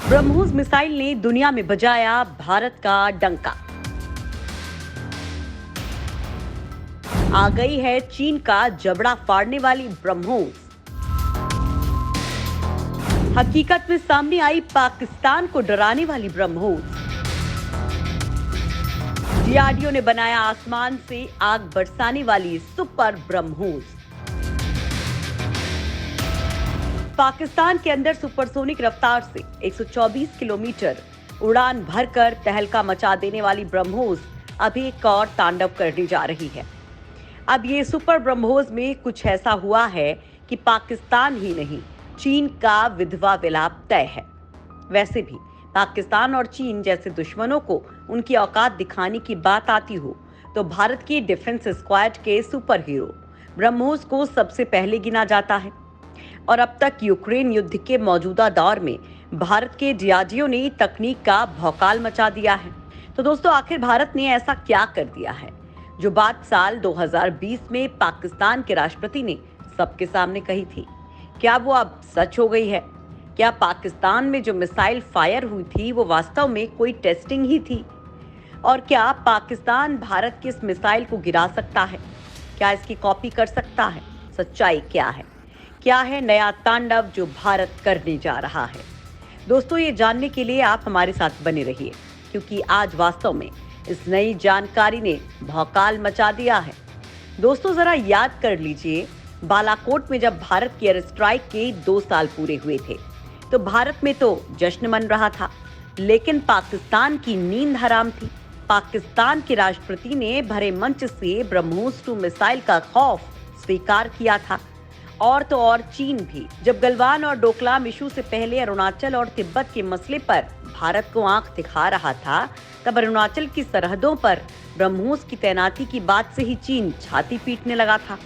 BrahMos missile ने दुनिया में बजाया भारत का डंका। आ गई है चीन का जबड़ा फाड़ने वाली ब्रह्मोस। हकीकत में सामने आई पाकिस्तान को डराने वाली ब्रह्मोस। डीआरडीओ ने बनाया आसमान से आग बरसाने वाली सुपर ब्रह्मोस। पाकिस्तान के अंदर सुपरसोनिक रफ्तार से 124 किलोमीटर उड़ान भरकर तहलका मचा देने वाली ब्रह्मोस अब एक और तांडव करने जा रही है। अब ये सुपर ब्रह्मोस में कुछ ऐसा हुआ है कि पाकिस्तान ही नहीं, चीन का विधवा विलाप तय है। वैसे भी पाकिस्तान और चीन जैसे दुश्मनों को उनकी औकात दिखाने की बात आती हो तो भारत की डिफेंस स्क्वाड के सुपर हीरो ब्रह्मोस को सबसे पहले गिना जाता है। और अब तक यूक्रेन युद्ध के मौजूदा दौर में भारत के डीआरडीओ ने तकनीक का भौकाल मचा दिया है। तो दोस्तों, आखिर भारत ने ऐसा क्या कर दिया है जो बात साल 2020 में पाकिस्तान के राष्ट्रपति ने सबके सामने कही थी? क्या वो अब सच हो गई है? क्या पाकिस्तान में जो मिसाइल फायर हुई थी वो वास्तव में कोई टेस्टिंग ही थी? और क्या पाकिस्तान भारत की इस मिसाइल को गिरा सकता है? क्या इसकी कॉपी कर सकता है? सच्चाई क्या है? क्या है नया तांडव जो भारत करने जा रहा है? दोस्तों, ये जानने के लिए आप हमारे साथ बने रहिए, क्योंकि आज वास्तव में इस नई जानकारी ने भौकाल मचा दिया है। दोस्तों, जरा याद कर लीजिए, बालाकोट में जब भारत की एयर स्ट्राइक के 2 साल पूरे हुए थे तो भारत में तो जश्न मन रहा था, लेकिन पाकिस्तान की नींद हराम थी। पाकिस्तान के राष्ट्रपति ने भरे मंच से ब्रह्मोस 2 मिसाइल का खौफ स्वीकार किया था। और तो और चीन भी जब गलवान और डोकलाम इशू से पहले अरुणाचल और तिब्बत के मसले पर भारत को आंख दिखा रहा था, तब अरुणाचल की सरहदों पर ब्रह्मोस की तैनाती की बात से ही चीन छाती पीटने लगा था।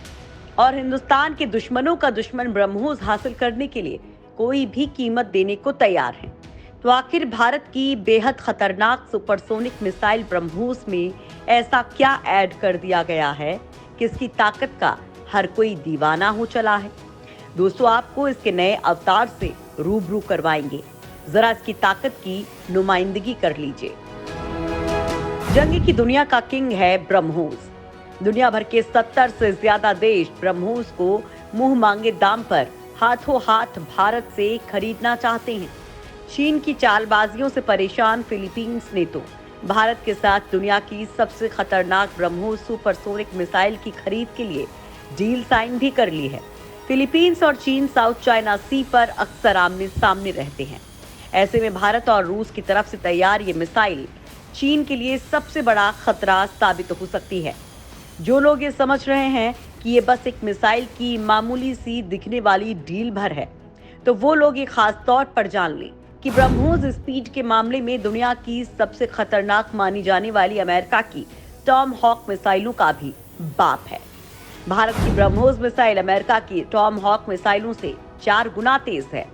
और हिंदुस्तान के दुश्मनों का दुश्मन ब्रह्मोस हासिल करने के लिए कोई भी कीमत देने को तैयार है। तो आखिर भारत की बेहद खतरनाक सुपरसोनिक मिसाइल ब्रह्मोस में ऐसा क्या ऐड कर दिया गया है कि इसकी ताकत का हर कोई दीवाना हो चला है? दोस्तों, आपको इसके नए अवतार से रूबरू करवाएंगे। जरा इसकी ताकत की नुमाइंदगी कर लीजिए। जंग की दुनिया का किंग है ब्रह्मोस। दुनिया भर के 70 से ज्यादा देश ब्रह्मोस को मुंह मांगे दाम पर हाथों हाथ भारत से खरीदना चाहते हैं। चीन की चालबाजियों से परेशान फिलीपींस ने तो भारत के साथ दुनिया की सबसे खतरनाक ब्रह्मोस सुपरसोनिक मिसाइल की खरीद के लिए डील साइन भी कर ली है। फिलीपींस और चीन साउथ चाइना सी पर अक्सर आमने सामने रहते हैं। ऐसे में भारत और रूस की तरफ से तैयार ये मिसाइल चीन के लिए सबसे बड़ा खतरा साबित हो सकती है। जो लोग ये समझ रहे हैं कि ये बस एक मिसाइल की मामूली सी दिखने वाली ढील भर है, तो वो लोग ये खास तौर पर जान लें कि ब्रह्मोस स्पीड के मामले में दुनिया की सबसे खतरनाक मानी जाने वाली अमेरिका की टॉम हॉक मिसाइलों का भी बाप है। भारत की ब्रह्मोस मिसाइल अमेरिका की टॉम हॉक मिसाइलों से 4 गुना तेज है।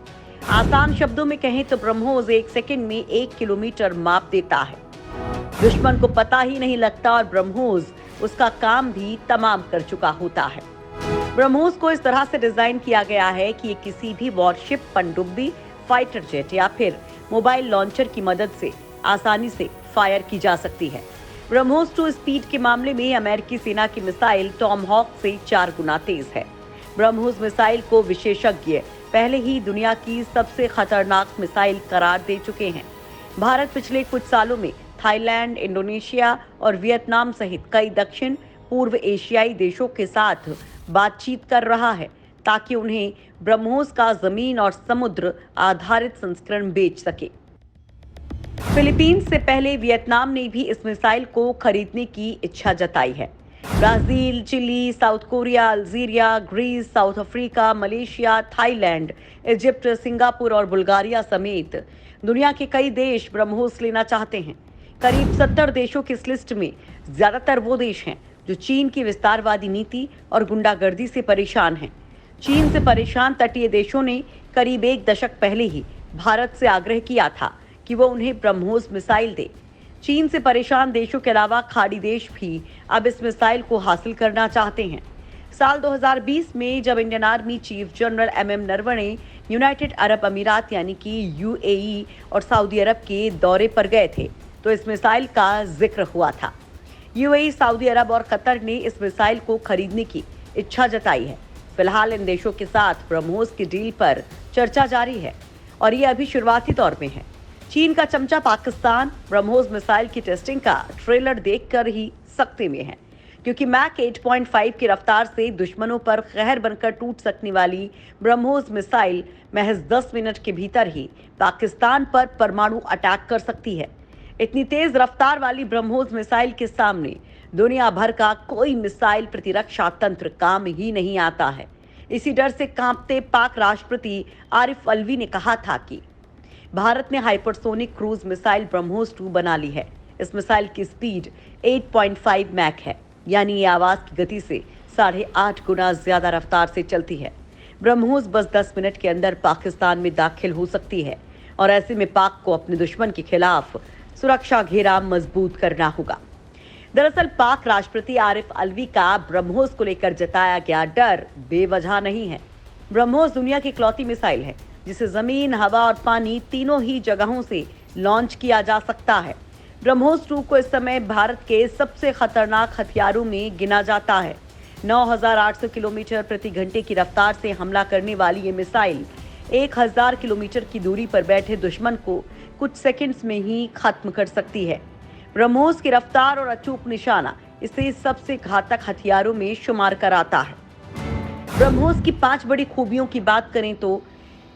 आसान शब्दों में कहें तो ब्रह्मोस 1 सेकंड में 1 किलोमीटर माप देता है। दुश्मन को पता ही नहीं लगता और ब्रह्मोस उसका काम भी तमाम कर चुका होता है। ब्रह्मोस को इस तरह से डिजाइन किया गया है कि ये किसी भी वॉरशिप, पनडुब्बी, फाइटर जेट या फिर मोबाइल लॉन्चर की मदद से आसानी से फायर की जा सकती है। ब्रह्मोस 2 स्पीड के मामले में अमेरिकी सेना की मिसाइल टॉम हॉक से 4 गुना तेज है। ब्रह्मोस मिसाइल को विशेषज्ञ पहले ही दुनिया की सबसे खतरनाक मिसाइल करार दे चुके हैं। भारत पिछले कुछ सालों में थाईलैंड, इंडोनेशिया और वियतनाम सहित कई दक्षिण पूर्व एशियाई देशों के साथ बातचीत कर रहा है ताकि उन्हें ब्रह्मोस का जमीन और समुद्र आधारित संस्करण बेच सके। फिलीपींस से पहले वियतनाम ने भी इस मिसाइल को खरीदने की इच्छा जताई है। Brazil, Chile, South Korea, Algeria, Greece, South Africa, Malaysia, Thailand, Egypt, Singapore और बुल्गारिया समेत दुनिया के कई देश ब्रह्मोस लेना चाहते हैं। करीब 70 देशों की इस लिस्ट में ज्यादातर वो देश हैं जो चीन की विस्तारवादी नीति और गुंडागर्दी से परेशान हैं। चीन से परेशान तटीय देशों ने करीब 1 दशक पहले ही भारत से आग्रह किया था कि वो उन्हें ब्रह्मोस मिसाइल दे। चीन से परेशान देशों के अलावा खाड़ी देश भी अब इस मिसाइल को हासिल करना चाहते हैं। साल 2020 में जब Indian army chief general MM Naravane United Arab अमीरात यानी कि यूएई और सऊदी अरब के दौरे पर गए थे तो इस मिसाइल का जिक्र हुआ था। यूएई, सऊदी अरब और कतर ने इस मिसाइल को खरीदने की इच्छा जताई है। फिलहाल इन देशों के साथ ब्रह्मोस की डील पर चर्चा जारी है और ये अभी शुरुआती दौर में है। चीन का चमचा पाकिस्तान ब्रह्मोस मिसाइल की टेस्टिंग का ट्रेलर देखकर ही सख्ते में है, क्योंकि मैक 8.5 की रफ्तार से दुश्मनों पर कहर बनकर टूट सकने वाली ब्रह्मोस मिसाइल महज 10 मिनट के भीतर ही पाकिस्तान पर परमाणु अटैक कर सकती है। इतनी तेज रफ्तार वाली ब्रह्मोस मिसाइल के सामने दुनिया भर का कोई मिसाइल प्रतिरक्षा तंत्र काम ही नहीं आता है। इसी डर से कांपते पाक राष्ट्रपति आरिफ अलवी ने कहा था कि भारत ने हाइपरसोनिक क्रूज मिसाइल ब्रह्मोस 2 बना ली है। इस मिसाइल की स्पीड 8.5 मैक है, यानी ये आवाज की गति से 8.5 गुना ज्यादा रफ्तार से चलती है। ब्रह्मोस बस 10 मिनट के अंदर पाकिस्तान में दाखिल हो सकती है और ऐसे में पाक को अपने दुश्मन के खिलाफ सुरक्षा घेरा मजबूत करना होगा। दरअसल पाक राष्ट्रपति आरिफ अलवी का ब्रह्मोस को लेकर जताया गया डर बेवजह नहीं है। ब्रह्मोस दुनिया की इकलौती मिसाइल है जिसे जमीन, हवा और पानी तीनों ही जगहों से लॉन्च किया जा सकता है। ब्रह्मोस 2 को इस समय भारत के सबसे खतरनाक हथियारों में गिना जाता है। 9,800 किलोमीटर प्रति घंटे की रफ्तार से हमला करने वाली ये मिसाइल 1,000 किलोमीटर की दूरी पर बैठे दुश्मन को कुछ सेकंड्स में ही खत्म कर सकती है। ब्रह्मोस की रफ्तार और अचूक निशाना इसे सबसे घातक हथियारों में शुमार कराता है। ब्रह्मोस की 5 बड़ी खूबियों की बात करें तो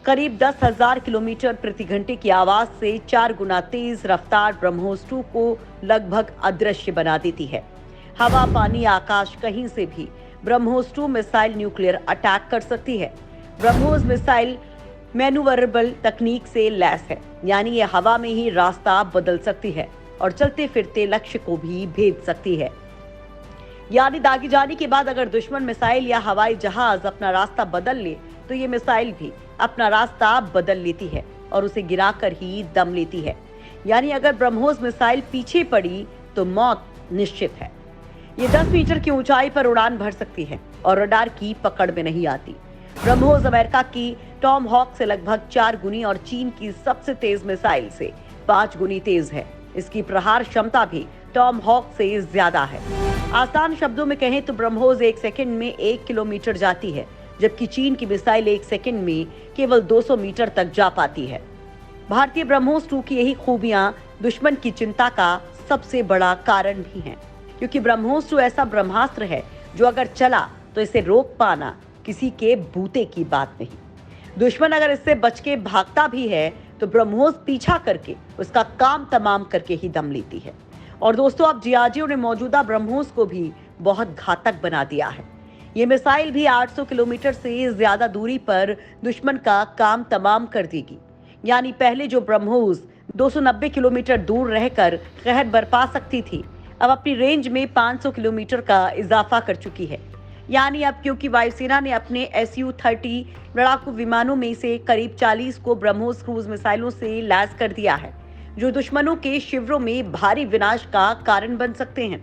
करीब 10,000 किलोमीटर प्रति घंटे की आवाज से 4 गुना तेज रफ्तार ब्रह्मोस 2 को लगभग अदृश्य बना देती है। हवा, पानी, आकाश कहीं से भी ब्रह्मोस 2 मिसाइल न्यूक्लियर अटैक कर सकती है। ब्रह्मोस मिसाइल मैन्यूवरेबल तकनीक से लैस है, यानी ये हवा में ही रास्ता बदल सकती है और चलते फिरते लक्ष्य को भी भेद सकती है। यानी दागी जाने के बाद अगर दुश्मन मिसाइल या हवाई जहाज अपना रास्ता बदल ले तो ये मिसाइल भी अपना रास्ता बदल लेती है और उसे गिराकर ही दम लेती है। यानी अगर ब्रह्मोस मिसाइल पीछे पड़ी तो मौत निश्चित है। ये 10 मीटर की ऊंचाई पर उड़ान भर सकती है और रडार की पकड़ में नहीं आती। ब्रह्मोस अमेरिका की टॉम हॉक से लगभग 4 गुनी और चीन की सबसे तेज मिसाइल से 5 गुनी तेज है। इसकी प्रहार क्षमता भी टॉम हॉक से ज्यादा है। आसान शब्दों में कहें तो ब्रह्मोस 1 सेकंड में 1 किलोमीटर जाती है, जबकि चीन की मिसाइल 1 सेकंड में केवल 200 मीटर तक जा पाती है। भारतीय ब्रह्मोस 2 की यही खूबियां दुश्मन की चिंता का सबसे बड़ा कारण भी हैं, क्योंकि ब्रह्मोस 2 ऐसा ब्रह्मास्त्र है जो अगर चला तो इसे रोक पाना किसी के बूते की बात नहीं। दुश्मन अगर इससे बच के भागता भी है तो ब्रह्मोस पीछा करके उसका काम तमाम करके ही दम लेती है। और दोस्तों, अब डीआरडीओ ने मौजूदा ब्रह्मोस को भी बहुत घातक बना दिया है। ये मिसाइल भी 800 किलोमीटर से ज्यादा दूरी पर दुश्मन का काम तमाम कर देगी। यानी पहले जो ब्रह्मोस 290 किलोमीटर दूर रहकर कहर बरपा सकती थी, अब अपनी रेंज में 500 किलोमीटर का इजाफा कर चुकी है। यानी अब क्योंकि वायुसेना ने अपने Su-30 लड़ाकू विमानों में से करीब 40 को ब्रह्मोस क्रूज मिसाइलों से लैस कर दिया है, जो दुश्मनों के शिविरों में भारी विनाश का कारण बन सकते हैं।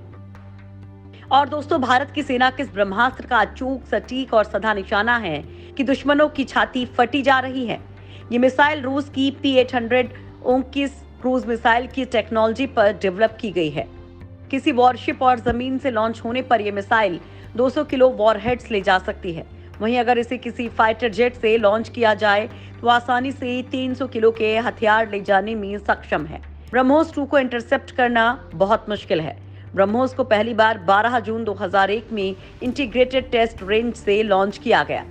और दोस्तों, भारत की सेना के इस ब्रह्मास्त्र का अचूक, सटीक और सधा निशाना है कि दुश्मनों की छाती फटी जा रही है। ये मिसाइल रूस की P-800 ओंकिस क्रूज मिसाइल की टेक्नोलॉजी पर डेवलप की गई है। किसी वॉरशिप और जमीन से लॉन्च होने पर यह मिसाइल 200 किलो वॉरहेड्स ले जा सकती है। वहीं अगर इसे किसी फाइटर जेट से लॉन्च किया जाए तो आसानी से 300 किलो के हथियार ले जाने में सक्षम है। ब्रह्मोस 2 को इंटरसेप्ट करना बहुत मुश्किल है। ब्रह्मोस को पहली बार 12 जून 2001 में इंटीग्रेटेड टेस्ट रेंज से लॉन्च किया गया।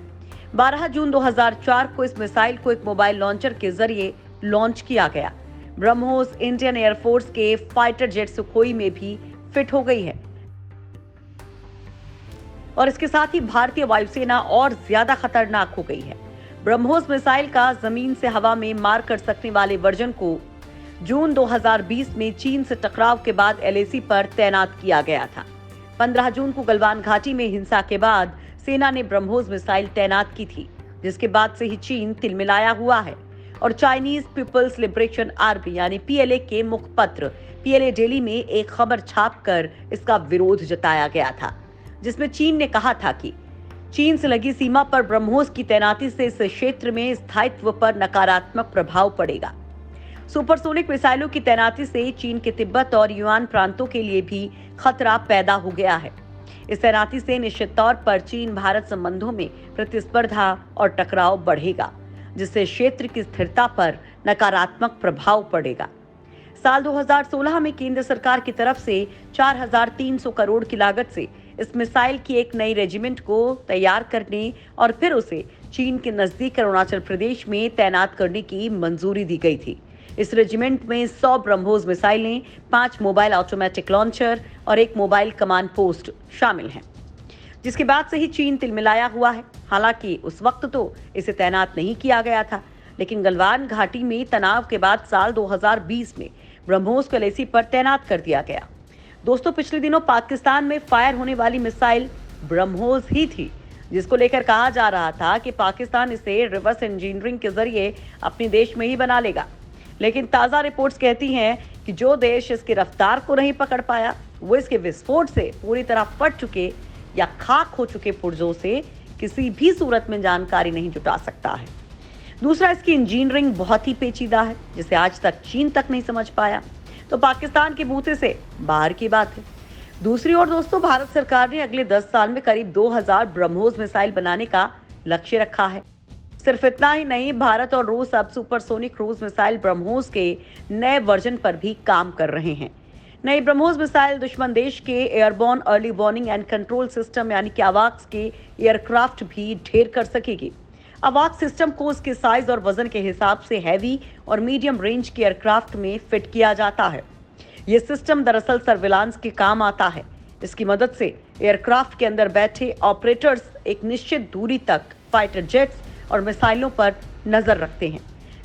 12 जून 2004 को इस मिसाइल को एक मोबाइल लॉन्चर के जरिए लॉन्च किया गया। ब्रह्मोस इंडियन एयरफोर्स के फाइटर जेट सुखोई में भी फिट हो गई है और इसके साथ ही भारतीय वायुसेना और ज्यादा खतरनाक हो गई है। ब्रह्मोस मिसाइल का जमीन से हवा में मार कर सकने वाले वर्जन को जून 2020 में चीन से टकराव के बाद LAC पर तैनात किया गया था। 15 जून को गलवान घाटी में हिंसा के बाद सेना ने ब्रह्मोस मिसाइल तैनात की थी, जिसके बाद से ही चीन तिलमिलाया हुआ है और चाइनीज पीपल्स लिबरेशन आर्मी यानी PLA के मुखपत्र PLA डेली में एक खबर छापकर इसका विरोध जताया गया था, जिसमें चीन ने कहा था कि चीन से लगी सीमा पर ब्रह्मोस की तैनाती से इस क्षेत्र में स्थायित्व पर नकारात्मक प्रभाव पड़ेगा। सुपरसोनिक मिसाइलों की तैनाती से चीन के तिब्बत और युआन प्रांतों के लिए भी खतरा पैदा हो गया है। इस तैनाती से निश्चित तौर पर चीन भारत संबंधों में प्रतिस्पर्धा और टकराव बढ़ेगा, जिससे क्षेत्र की स्थिरता पर नकारात्मक प्रभाव पड़ेगा। साल 2016 में केंद्र सरकार की तरफ से 4,300 करोड़ की लागत से इस मिसाइल की एक नई रेजिमेंट को तैयार करने और फिर उसे चीन के नजदीक अरुणाचल प्रदेश में तैनात करने की मंजूरी दी गई थी। इस रेजिमेंट में 100 ब्रह्मोस मिसाइलें, 5 मोबाइल ऑटोमेटिक लॉन्चर और 1 मोबाइल कमांड पोस्ट शामिल हैं, जिसके बाद से ही चीन तिलमिलाया हुआ है। हालांकि उस वक्त तो इसे तैनात नहीं किया गया था, लेकिन गलवान घाटी में तनाव के बाद साल 2020 में ब्रह्मोस को एलएसी पर तैनात कर दिया गया। दोस्तों, पिछले दिनों पाकिस्तान में फायर होने वाली मिसाइल ब्रह्मोस ही थी, जिसको लेकर कहा जा रहा था कि पाकिस्तान इसे रिवर्स इंजीनियरिंग के जरिए अपने देश में ही बना लेगा। लेकिन ताज़ा रिपोर्ट्स कहती हैं कि जो देश इसकी रफ्तार को नहीं पकड़ पाया, वो इसके विस्फोट से पूरी तरह फट चुके या खाक हो चुके पुर्जों से किसी भी सूरत में जानकारी नहीं जुटा सकता है। दूसरा, इसकी इंजीनियरिंग बहुत ही पेचीदा है, जिसे आज तक चीन तक नहीं समझ पाया, तो पाकिस्तान के बूते से बाहर की बात है। दूसरी ओर दोस्तों, भारत सरकार ने अगले 10 साल में करीब 2000 ब्रह्मोस मिसाइल बनाने का लक्ष्य रखा है। सिर्फ इतना ही नहीं, भारत और रूस अब सुपरसोनिक क्रूज मिसाइल ब्रह्मोस के नए वर्जन पर भी काम कर रहे हैं। नई ब्रह्मोस मिसाइल दुश्मन देश के airborne early warning and control system यानी कि अवाक्स के एयरक्राफ्ट भी ढेर कर सकेगी। अवाक्स सिस्टम को उसके साइज और वजन के हिसाब से हैवी और मीडियम रेंज के एयरक्राफ्ट में फिट किया जाता है। यह सिस्टम दरअसल सर्विलांस के काम आता है। इसकी मदद से एयरक्राफ्ट के अंदर बैठे ऑपरेटर्स एक निश्चित दूरी तक फाइटर जेट्स और मिसाइलों पर नजर रखते हैं,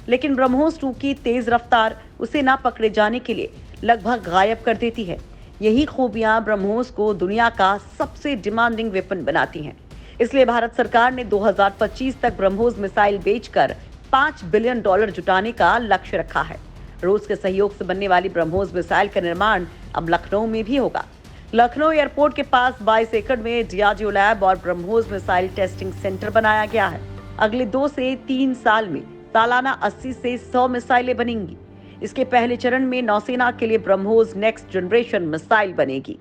लेकिन ब्रह्मोस 2 की तेज रफ्तार उसे ना पकड़े जाने के लिए लगभग गायब कर देती है। यही खूबियां ब्रह्मोस को दुनिया का सबसे डिमांडिंग वेपन बनाती हैं। इसलिए भारत सरकार ने 2025 तक ब्रह्मोस मिसाइल बेचकर $5 बिलियन जुटाने का लक्ष्य रखा है। रूस के सहयोग से बनने वाली ब्रह्मोस मिसाइल का निर्माण अब लखनऊ में भी होगा। लखनऊ एयरपोर्ट के पास 22 एकड़ में डीआरडीओ लैब और ब्रह्मोस मिसाइल टेस्टिंग सेंटर बनाया गया है। अगले 2 से 3 साल में सालाना 80 से 100 मिसाइलें बनेंगी। इसके पहले चरण में नौसेना के लिए ब्रह्मोस नेक्स्ट जनरेशन मिसाइल बनेगी।